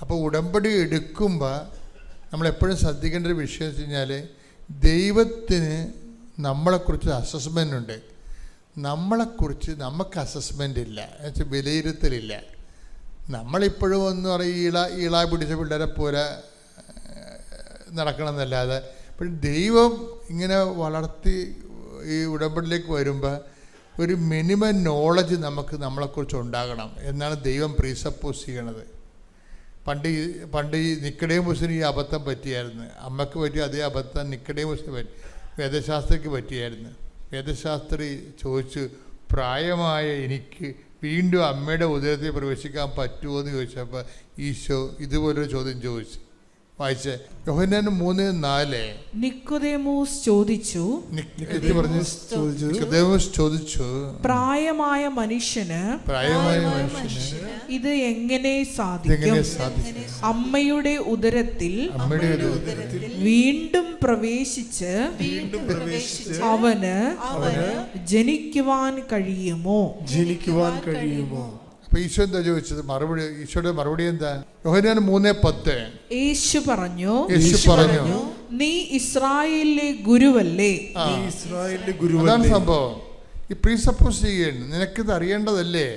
അപ്പോൾ ഉടമ്പടി എടുക്കുമ്പോൾ നമ്മളെപ്പോഴും ശ്രദ്ധിക്കേണ്ട ഒരു വിഷയം വെച്ച് കഴിഞ്ഞാൽ, ദൈവത്തിന് നമ്മളെക്കുറിച്ച് അസസ്മെൻ്റ് ഉണ്ട്, നമ്മളെക്കുറിച്ച് നമുക്ക് അസസ്മെൻ്റ് ഇല്ല, എന്നുവെച്ചാൽ വിലയിരുത്തലില്ല. നമ്മളിപ്പോഴും എന്ന് പറയും ഈള പിടിച്ച പിള്ളേരെ പോലെ നടക്കണമെന്നല്ലാതെ, പക്ഷെ ദൈവം ഇങ്ങനെ വളർത്തി ഈ ഉടമ്പടിയിലേക്ക് വരുമ്പോൾ ഒരു മിനിമം നോളജ് നമുക്ക് നമ്മളെക്കുറിച്ച് ഉണ്ടാകണം എന്നാണ് ദൈവം പ്രീസപ്പോസ് ചെയ്യണത്. പണ്ട് ഈ നിക്കോദേമോസിന് ഈ അബദ്ധം പറ്റിയായിരുന്നു. അമ്മയ്ക്ക് പറ്റിയ അതേ അബദ്ധം നിക്കോദേമോസിന് പറ്റി, വേദശാസ്ത്രിക്ക് പറ്റിയായിരുന്നു. വേദശാസ്ത്രി ചോദിച്ചു, പ്രായമായ എനിക്ക് വീണ്ടും അമ്മയുടെ ഉദരത്തിൽ പ്രവേശിക്കാൻ പറ്റുമോ എന്ന് ചോദിച്ചപ്പോൾ ഈശോ ഇതുപോലൊരു ചോദ്യം ചോദിച്ചു. വായിച്ചേ, യോഹന്നാൻ 3:4. നിക്കോദേമോസ് ചോദിച്ചു, പ്രായമായ മനുഷ്യന് ഇത് എങ്ങനെ സാധിക്കും? അമ്മയുടെ ഉദരത്തിൽ വീണ്ടും പ്രവേശിച്ച് അവന് ജനിക്കുവാൻ കഴിയുമോ? അപ്പൊ ഈശോ എന്താ ചോദിച്ചത്? ഈശോയുടെ മറുപടി എന്താ? യോഹന്നാൻ 3:10. യേശു പറഞ്ഞു, നീ ഇസ്രായേലിലെ ഗുരുവല്ലേ? അതാണ് സംഭവം. ഈ പ്രീസപ്പോസ് ചെയ്യണം, നിനക്കിത് അറിയേണ്ടതല്ലേ?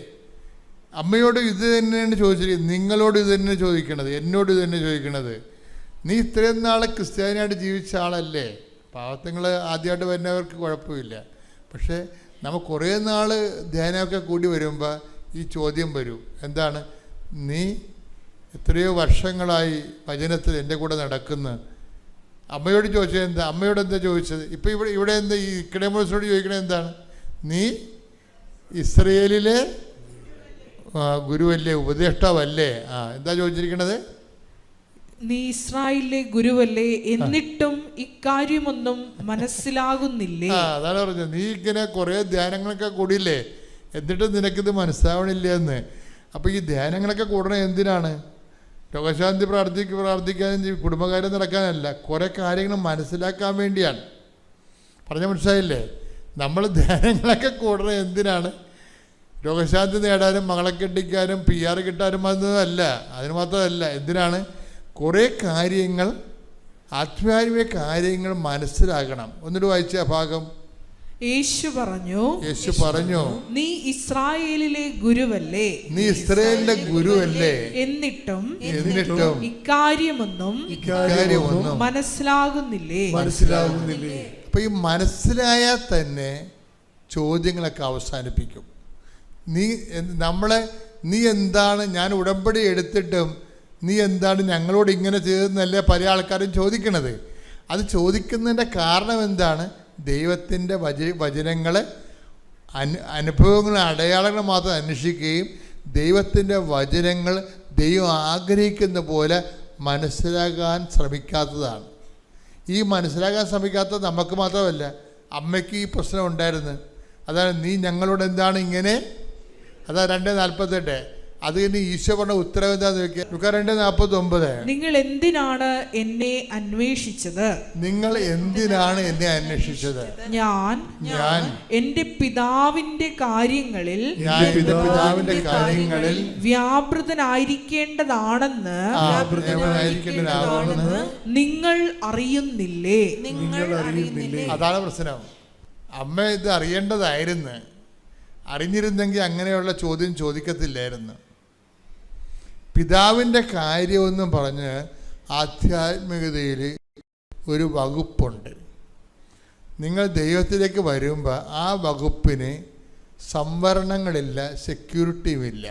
അമ്മയോട് ഇത് തന്നെയാണ് ചോദിച്ചിരിക്കുന്നത്, നിങ്ങളോട് ഇത് തന്നെ ചോദിക്കണത്, എന്നോട് ഇത് തന്നെ ചോദിക്കണത്. നീ ഇത്രയും നാൾ ക്രിസ്ത്യാനിയായിട്ട് ജീവിച്ച ആളല്ലേ? പാവത്തങ്ങൾ ആദ്യമായിട്ട് വരുന്നവർക്ക് കുഴപ്പമില്ല. പക്ഷേ നമുക്ക് കുറേ നാൾ ധ്യാനമൊക്കെ കൂടി വരുമ്പോൾ ഈ ചോദ്യം വരും, എന്താണ്? നീ എത്രയോ വർഷങ്ങളായി വചനത്തിൽ എൻ്റെ കൂടെ നടക്കുന്നു. അമ്മയോട് ചോദിച്ചത് എന്താ? അമ്മയോട് എന്താ ചോദിച്ചത്? ഇപ്പം ഇവിടെ എന്താ ഈ നിക്കോദേമോസിനോട് ചോദിക്കണത് എന്താണ്? നീ ഇസ്രയേലിലെ ഗുരുവല്ലേ, ഉപദേഷ്ടാവല്ലേ? എന്താ ചോദിച്ചിരിക്കണത്? നീ ഇസ്രായേലിലെ ഗുരുവല്ലേ, എന്നിട്ടും ഇക്കാര്യമൊന്നും മനസ്സിലാകുന്നില്ലേ? അതാണ് പറഞ്ഞത്. നീ ഇങ്ങനെ കുറേ ധ്യാനങ്ങളൊക്കെ കൂടിയില്ലേ, എന്നിട്ടും നിനക്കിത് മനസ്സിലാവണില്ല എന്ന്. അപ്പോൾ ഈ ധ്യാനങ്ങളൊക്കെ കൂടണത് എന്തിനാണ്? രോഗശാന്തി പ്രാർത്ഥിക്കാനും കുടുംബകാര്യം നടക്കാനല്ല, കുറേ കാര്യങ്ങൾ മനസ്സിലാക്കാൻ വേണ്ടിയാണ്. പറഞ്ഞ മനസ്സിലായില്ലേ? നമ്മൾ ധ്യാനങ്ങളൊക്കെ കൂടണത് എന്തിനാണ്? രോഗശാന്തി നേടാനും മകളെ കെട്ടിക്കാനും PR കിട്ടാനും അതൊന്നുമല്ല, അതിന് മാത്രമല്ല. എന്തിനാണ്? കുറേ കാര്യങ്ങൾ, ആത്മീയ കാര്യങ്ങൾ മനസ്സിലാക്കണം. ഒന്നിട്ട് വായിച്ച ഭാഗം. യേശു പറഞ്ഞു, നീ ഇസ്രായേലിലെ ഗുരുവല്ലേ, എന്നിട്ടും ഇക്കാര്യമൊന്നും മനസ്സിലാകുന്നില്ലേ? അപ്പൊ ഈ മനസ്സിലായാൽ തന്നെ ചോദ്യങ്ങളൊക്കെ അവസാനിപ്പിക്കും. നീ എന്താണ്, ഞാൻ ഉടമ്പടി എടുത്തിട്ടും നീ എന്താണ് ഞങ്ങളോട് ഇങ്ങനെ ചെയ്തതെന്നല്ലേ പല ആൾക്കാരും ചോദിക്കണത്. അത് ചോദിക്കുന്നതിൻ്റെ കാരണം എന്താണ്? ദൈവത്തിൻ്റെ വചനങ്ങൾ, അനുഭവങ്ങൾ, അടയാളങ്ങൾ മാത്രം അന്വേഷിക്കുകയും ദൈവത്തിൻ്റെ വചനങ്ങൾ ദൈവം ആഗ്രഹിക്കുന്ന പോലെ മനസ്സിലാക്കാൻ ശ്രമിക്കാത്തതാണ്. ഈ മനസ്സിലാക്കാൻ ശ്രമിക്കാത്തത് നമുക്ക് മാത്രമല്ല, അമ്മയ്ക്ക് ഈ പ്രശ്നം ഉണ്ടായിരുന്നു. അതാണ്, നീ ഞങ്ങളോട് എന്താണ് ഇങ്ങനെ. അതാ 2:48. അത് കഴിഞ്ഞ് ഈശോ പറഞ്ഞ ഉത്തരവ് എന്താന്ന് ചോദിക്കുക. 2:49. നിങ്ങൾ എന്തിനാണ് എന്നെ അന്വേഷിച്ചത്? ഞാൻ എന്റെ പിതാവിന്റെ കാര്യങ്ങളിൽ വ്യാപൃതനായിരിക്കേണ്ടതാണെന്ന് നിങ്ങൾ അറിയുന്നില്ലേ? അതാണ് പ്രശ്നം. അമ്മ ഇത് അറിയേണ്ടതായിരുന്നു. അറിഞ്ഞിരുന്നെങ്കിൽ അങ്ങനെയുള്ള ചോദ്യം ചോദിക്കത്തില്ലായിരുന്നു. പിതാവിൻ്റെ കാര്യമെന്നും പറഞ്ഞ് ആധ്യാത്മികതയിൽ ഒരു വകുപ്പുണ്ട്. നിങ്ങൾ ദൈവത്തിലേക്ക് വരുമ്പോൾ ആ വകുപ്പിന് സംവരണങ്ങളില്ല, സെക്യൂരിറ്റിയുമില്ല.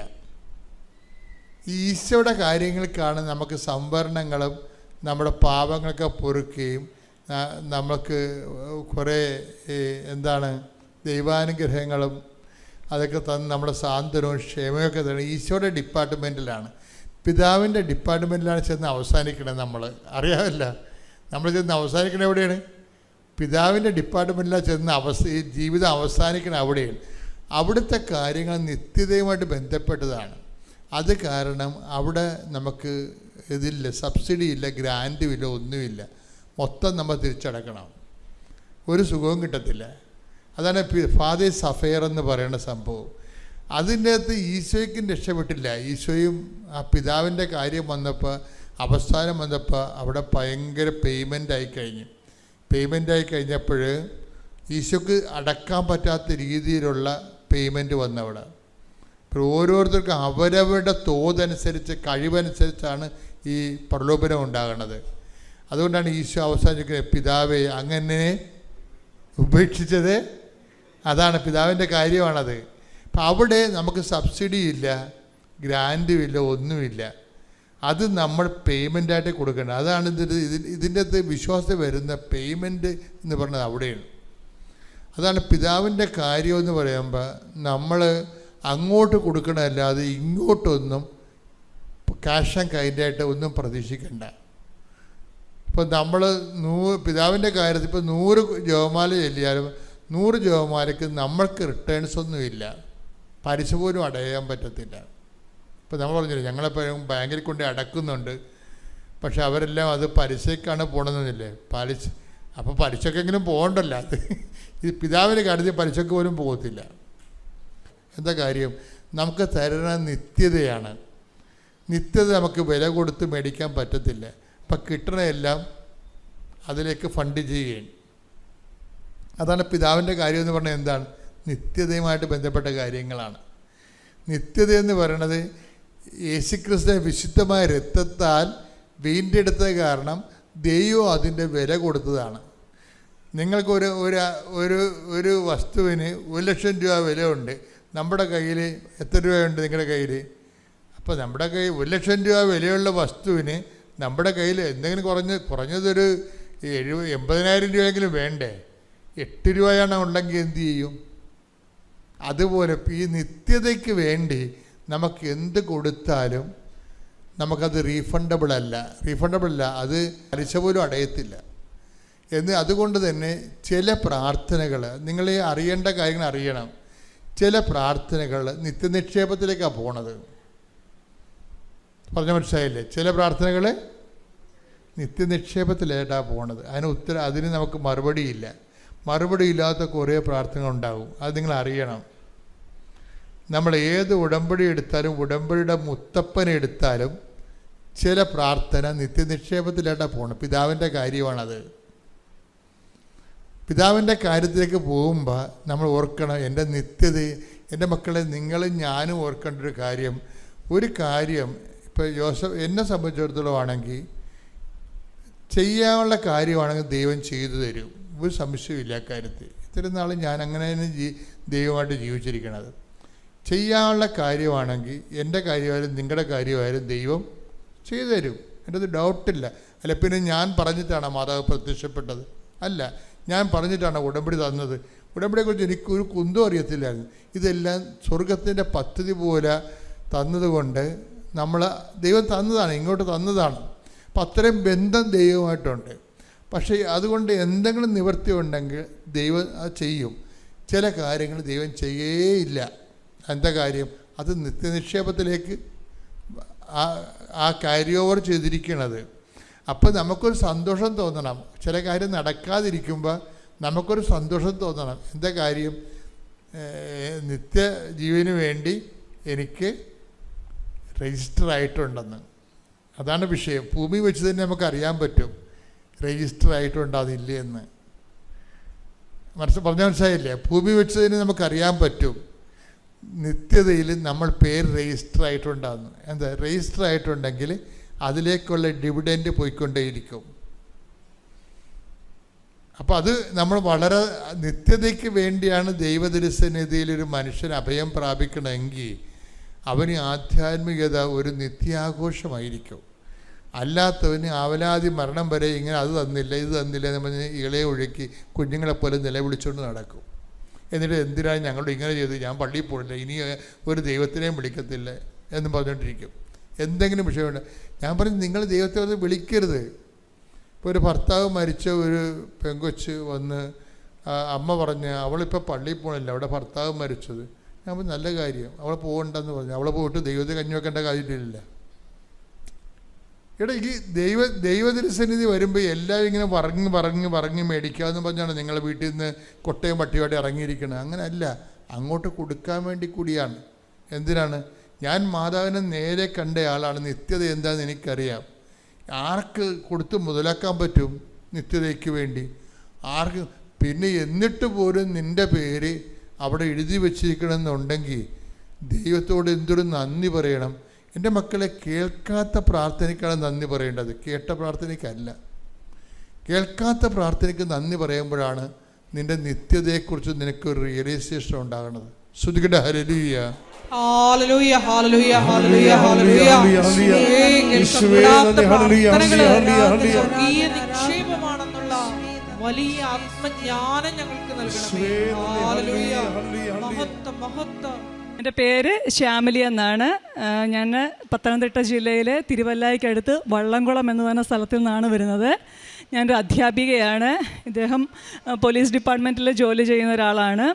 ഈശോയുടെ കാര്യങ്ങൾക്കാണ് നമുക്ക് സംവരണങ്ങളും നമ്മുടെ പാപങ്ങളൊക്കെ പൊറുക്കുകയും നമുക്ക് കുറേ ദൈവാനുഗ്രഹങ്ങളും അതൊക്കെ തന്ന് നമ്മുടെ സാന്ത്വനവും ക്ഷേമയൊക്കെ തന്നെ ഈശോയുടെ ഡിപ്പാർട്ട്മെൻറ്റിലാണ്. പിതാവിൻ്റെ ഡിപ്പാർട്ട്മെൻറ്റിലാണ് ചെന്ന് അവസാനിക്കണത്. നമ്മൾ അറിയാമല്ല, നമ്മൾ ചെന്ന് അവസാനിക്കണത് എവിടെയാണ്? പിതാവിൻ്റെ ഡിപ്പാർട്ട്മെൻറ്റിലാണ് ചെന്ന് ഈ ജീവിതം അവസാനിക്കണം അവിടെയാണ്. അവിടുത്തെ കാര്യങ്ങൾ നിത്യതയുമായിട്ട് ബന്ധപ്പെട്ടതാണ്. അത് കാരണം അവിടെ നമുക്ക് ഇതില്ല, സബ്സിഡി ഇല്ല, ഗ്രാൻറ്റും ഇല്ല, ഒന്നുമില്ല. മൊത്തം നമ്മൾ തിരിച്ചടക്കണം, ഒരു സുഖവും കിട്ടത്തില്ല. അതാണ് ഫാദേഴ്സ് അഫെയർ എന്ന് പറയുന്ന സംഭവം. അതിൻ്റെ അകത്ത് ഈശോയ്ക്കും രക്ഷപ്പെട്ടില്ല. ഈശോയും ആ പിതാവിൻ്റെ കാര്യം വന്നപ്പോൾ, അവസാനം വന്നപ്പോൾ അവിടെ ഭയങ്കര പേയ്മെൻ്റായി കഴിഞ്ഞപ്പോൾ ഈശോക്ക് അടക്കാൻ പറ്റാത്ത രീതിയിലുള്ള പേയ്മെൻറ്റ് വന്നവിടെ. ഇപ്പോൾ ഓരോരുത്തർക്കും അവരവരുടെ തോതനുസരിച്ച്, കഴിവനുസരിച്ചാണ് ഈ പ്രലോഭനം ഉണ്ടാകുന്നത്. അതുകൊണ്ടാണ് ഈശോ അവസാനിക്കുന്നത്, പിതാവേ അങ്ങനെ ഉപേക്ഷിച്ചത്. അതാണ് പിതാവിൻ്റെ കാര്യമാണത്. അപ്പം അവിടെ നമുക്ക് സബ്സിഡി ഇല്ല, ഗ്രാൻറ്റും ഇല്ല, ഒന്നുമില്ല. അത് നമ്മൾ പേയ്മെൻറ്റായിട്ട് കൊടുക്കണം. അതാണ് ഇതിൻ്റെ അകത്ത് വിശ്വാസം വരുന്ന പേയ്മെൻറ്റ് എന്ന് പറഞ്ഞത് അവിടെയാണ്. അതാണ് പിതാവിൻ്റെ കാര്യമെന്ന് പറയുമ്പോൾ നമ്മൾ അങ്ങോട്ട് കൊടുക്കണമല്ലാതെ ഇങ്ങോട്ടൊന്നും ക്യാഷ് ആൻഡ് കൈൻഡായിട്ട് ഒന്നും പ്രതീക്ഷിക്കണ്ട. ഇപ്പം നമ്മൾ പിതാവിൻ്റെ കാര്യത്തിൽ ഇപ്പോൾ 100 ജപമാല ചൊല്ലിയാലും 100 ജപമാലയ്ക്ക് നമ്മൾക്ക് റിട്ടേൺസ് ഒന്നുമില്ല, പലിശ പോലും അടയാൻ പറ്റത്തില്ല. ഇപ്പോൾ നമ്മൾ പറഞ്ഞില്ലേ, ഞങ്ങളെപ്പോഴും ബാങ്കിൽ കൊണ്ട് അടക്കുന്നുണ്ട്, പക്ഷെ അവരെല്ലാം അത് പലിശയ്ക്കാണ് പോകണമെന്നില്ലേ. അപ്പോൾ പലിശക്കെങ്കിലും പോകണ്ടല്ലോ. അത് ഈ പിതാവിൻ്റെ കാര്യത്തിൽ പലിശക്ക് പോലും പോകത്തില്ല. എന്താ കാര്യം? നമുക്ക് തരുന്ന നിത്യതയാണ്. നിത്യത നമുക്ക് വില കൊടുത്ത് മേടിക്കാൻ പറ്റത്തില്ല. അപ്പം കിട്ടണതെല്ലാം അതിലേക്ക് ഫണ്ട് ചെയ്യുകയാണ്. അതാണ് പിതാവിൻ്റെ കാര്യം എന്ന് പറഞ്ഞാൽ എന്താണ്? നിത്യതയുമായിട്ട് ബന്ധപ്പെട്ട കാര്യങ്ങളാണ്. നിത്യതയെന്ന് പറയണത് യേശുക്രിസ്തുവിന്റെ വിശുദ്ധമായ രക്തത്താൽ വീണ്ടെടുത്ത കാരണം ദൈവം അതിൻ്റെ വില കൊടുത്തതാണ്. നിങ്ങൾക്ക് ഒരു വസ്തുവിന് 1,00,000 രൂപ വിലയുണ്ട്. നമ്മുടെ കയ്യിൽ എത്ര രൂപയുണ്ട് നിങ്ങളുടെ കയ്യിൽ? അപ്പോൾ നമ്മുടെ കയ്യിൽ 1,00,000 രൂപ വിലയുള്ള വസ്തുവിന് നമ്മുടെ കയ്യിൽ എന്തെങ്കിലും കുറഞ്ഞതൊരു 80,000 രൂപയെങ്കിലും വേണ്ടേ? 8 രൂപയാണ് ഉണ്ടെങ്കിൽ എന്തു ചെയ്യും? അതുപോലെ ഈ നിത്യതയ്ക്ക് വേണ്ടി നമുക്ക് എന്ത് കൊടുത്താലും നമുക്കത് റീഫണ്ടബിൾ അല്ല. അത് പലിശ പോലും അടയത്തില്ല. അതുകൊണ്ട് തന്നെ ചില പ്രാർത്ഥനകൾ, നിങ്ങൾ അറിയേണ്ട കാര്യങ്ങൾ അറിയണം. ചില പ്രാർത്ഥനകൾ നിത്യനിക്ഷേപത്തിലേക്കാണ് പോണത്. പറഞ്ഞ മനസ്സിലായില്ലേ? ചില പ്രാർത്ഥനകൾ നിത്യനിക്ഷേപത്തിലേക്കാണ് പോണത്. അതിന് നമുക്ക് മറുപടിയില്ല. മറുപടി ഇല്ലാത്ത കുറേ പ്രാർത്ഥനകളുണ്ടാകും. അത് നിങ്ങൾ അറിയണം. നമ്മൾ ഏത് ഉടമ്പടി എടുത്താലും, ഉടമ്പടിയുടെ മുത്തപ്പനെ എടുത്താലും ചില പ്രാർത്ഥന നിത്യനിക്ഷേപത്തിലേക്കാണ് പോകണം. പിതാവിൻ്റെ കാര്യമാണത്. പിതാവിൻ്റെ കാര്യത്തിലേക്ക് പോകുമ്പോൾ നമ്മൾ ഓർക്കണം, എൻ്റെ നിത്യത, എൻ്റെ മക്കളെ നിങ്ങളും ഞാനും ഓർക്കേണ്ട ഒരു കാര്യം ഇപ്പോൾ എന്നെ സംബന്ധിച്ചിടത്തോളം ആണെങ്കിൽ ചെയ്യാനുള്ള കാര്യമാണെങ്കിൽ ദൈവം ചെയ്തു തരും. ഒരു സംശയമില്ല കാര്യത്തിൽ. ഇത്രയും നാൾ ഞാൻ അങ്ങനെ തന്നെ ദൈവമായിട്ട് ജീവിച്ചിരിക്കണത്. ചെയ്യാനുള്ള കാര്യമാണെങ്കിൽ എൻ്റെ കാര്യമായാലും നിങ്ങളുടെ കാര്യമായാലും ദൈവം ചെയ്തു തരും. എൻ്റെ അത് ഡൗട്ടില്ല. അല്ല പിന്നെ ഞാൻ പറഞ്ഞിട്ടാണ് മാതാവ് പ്രത്യക്ഷപ്പെട്ടത്? അല്ല, ഞാൻ പറഞ്ഞിട്ടാണ് ഉടമ്പടി തന്നത്. ഉടമ്പടിയെക്കുറിച്ച് എനിക്കൊരു കുന്തം അറിയത്തില്ലായിരുന്നു. ഇതെല്ലാം സ്വർഗത്തിൻ്റെ പദ്ധതി പോലെ തന്നതുകൊണ്ട് ദൈവം തന്നതാണ്, ഇങ്ങോട്ട് തന്നതാണ്. അപ്പം അത്രയും ബന്ധം ദൈവമായിട്ടുണ്ട്. പക്ഷേ അതുകൊണ്ട് എന്തെങ്കിലും നിവൃത്തി ഉണ്ടെങ്കിൽ ദൈവം അത് ചെയ്യും. ചില കാര്യങ്ങൾ ദൈവം ചെയ്യേയില്ല. എന്താ കാര്യം? അത് നിത്യനിക്ഷേപത്തിലേക്ക് ആ ക്യാരി ഓവർ ചെയ്തിരിക്കണത്. അപ്പോൾ നമുക്കൊരു സന്തോഷം തോന്നണം. ചില കാര്യം നടക്കാതിരിക്കുമ്പോൾ നമുക്കൊരു സന്തോഷം തോന്നണം. എന്താ കാര്യം? നിത്യജീവന് വേണ്ടി എനിക്ക് രജിസ്റ്റർ ആയിട്ടുണ്ടെന്ന്. അതാണ് വിഷയം. ഭൂമി വെച്ച് തന്നെ നമുക്കറിയാൻ പറ്റും രജിസ്റ്റർ ആയിട്ടുണ്ടാകുന്നില്ലേ എന്ന്. മനസ്സിലായില്ലേ? ഭൂമി വെച്ച് തന്നെ നമുക്കറിയാൻ പറ്റും നിത്യതയിൽ നമ്മൾ പേര് രജിസ്റ്റർ ആയിട്ടുണ്ടാകുന്നു. എന്താ? രജിസ്റ്റർ ആയിട്ടുണ്ടെങ്കിൽ അതിലേക്കുള്ള ഡിവിഡൻഡ് പോയിക്കൊണ്ടേയിരിക്കും. അപ്പോൾ അത് നമ്മൾ വളരെ നിത്യതയ്ക്ക് വേണ്ടിയാണ് ദൈവദർശനതയിൽ ഒരു മനുഷ്യൻ അഭയം പ്രാപിക്കണമെങ്കിൽ അവന് ആധ്യാത്മികത ഒരു നിത്യാഘോഷമായിരിക്കും. അല്ലാത്തവന് ആവലാതി മരണം വരെ ഇങ്ങനെ അത് തന്നില്ല ഇത് തന്നില്ല എന്ന് പറഞ്ഞ് ഇളയെ ഒഴുക്കി കുഞ്ഞുങ്ങളെപ്പോലെ നിലവിളിച്ചുകൊണ്ട് നടക്കും. എന്നിട്ട് എന്തിനാണ് ഞങ്ങളോട് ഇങ്ങനെ ചെയ്ത്, ഞാൻ പള്ളിയിൽ പോയില്ല, ഇനി ഒരു ദൈവത്തിനെയും വിളിക്കത്തില്ല എന്ന് പറഞ്ഞുകൊണ്ടിരിക്കും. എന്തെങ്കിലും വിഷയമുണ്ട്. ഞാൻ പറഞ്ഞു, നിങ്ങൾ ദൈവത്തെ അത് വിളിക്കരുത്. ഇപ്പോൾ ഒരു ഭർത്താവ് മരിച്ച ഒരു പെങ്കൊച്ച് വന്ന് അമ്മ പറഞ്ഞ് അവളിപ്പോൾ പള്ളിയിൽ പോകണില്ല, അവിടെ ഭർത്താവ് മരിച്ചത്. ഞാൻ പറഞ്ഞു നല്ല കാര്യം, അവളെ പോകണ്ടെന്ന് പറഞ്ഞു. അവളെ പോയിട്ട് ദൈവത്തെ കഞ്ഞി വെക്കേണ്ട കാര്യമില്ല. എടാ, ഈ ദൈവദർശനിധി വരുമ്പോൾ എല്ലാവരും ഇങ്ങനെ പറഞ്ഞ് മേടിക്കാമെന്ന് പറഞ്ഞാണ് നിങ്ങളെ വീട്ടിൽ നിന്ന് കൊട്ടയും പട്ടിയുമായിട്ട് ഇറങ്ങിയിരിക്കുന്നത്. അങ്ങനെയല്ല, അങ്ങോട്ട് കൊടുക്കാൻ വേണ്ടി കൂടിയാണ്. എന്തിനാണ്? ഞാൻ മാതാവിനെ നേരെ കണ്ടയാളാണ്. നിത്യത എന്താണെന്ന് എനിക്കറിയാം. ആർക്ക് കൊടുത്ത് മുതലാക്കാൻ പറ്റും നിത്യതയ്ക്ക് വേണ്ടി? ആർക്ക്? പിന്നെ എന്നിട്ട് പോലും നിൻ്റെ പേര് അവിടെ എഴുതി വച്ചിരിക്കണമെന്നുണ്ടെങ്കിൽ ദൈവത്തോട് എന്തൊരു നന്ദി പറയണം. എൻ്റെ മക്കളെ, കേൾക്കാത്ത പ്രാർത്ഥനയ്ക്കാണ് നന്ദി പറയേണ്ടത്, കേട്ട പ്രാർത്ഥനയ്ക്കല്ല. കേൾക്കാത്ത പ്രാർത്ഥനയ്ക്ക് നന്ദി പറയുമ്പോഴാണ് നിൻ്റെ നിത്യതയെക്കുറിച്ച് നിനക്കൊരു റിയലൈസേഷൻ ഉണ്ടാകുന്നത്. ശ്രുതികട hallelujah. Hallelujah hallelujah hallelujah hallelujah. സ്വർഗീയ നിക്ഷേപമാണെന്നുള്ള വലിയ ആത്മജ്ഞാനം ഞങ്ങൾക്ക് നൽകണമേ. ഹല്ലേലൂയ. മഹത്വം മഹത്വം. എൻ്റെ പേര് ശ്യാമലി എന്നാണ്. ഞാൻ പത്തനംതിട്ട ജില്ലയിലെ തിരുവല്ലായ്ക്കടുത്ത് വള്ളംകുളം എന്ന് പറയുന്ന സ്ഥലത്തിൽ നിന്നാണ് വരുന്നത്. ഞാനൊരു അധ്യാപികയാണ്. ഇദ്ദേഹം പോലീസ് ഡിപ്പാർട്ട്മെൻറ്റിൽ ജോലി ചെയ്യുന്ന ഒരാളാണ്.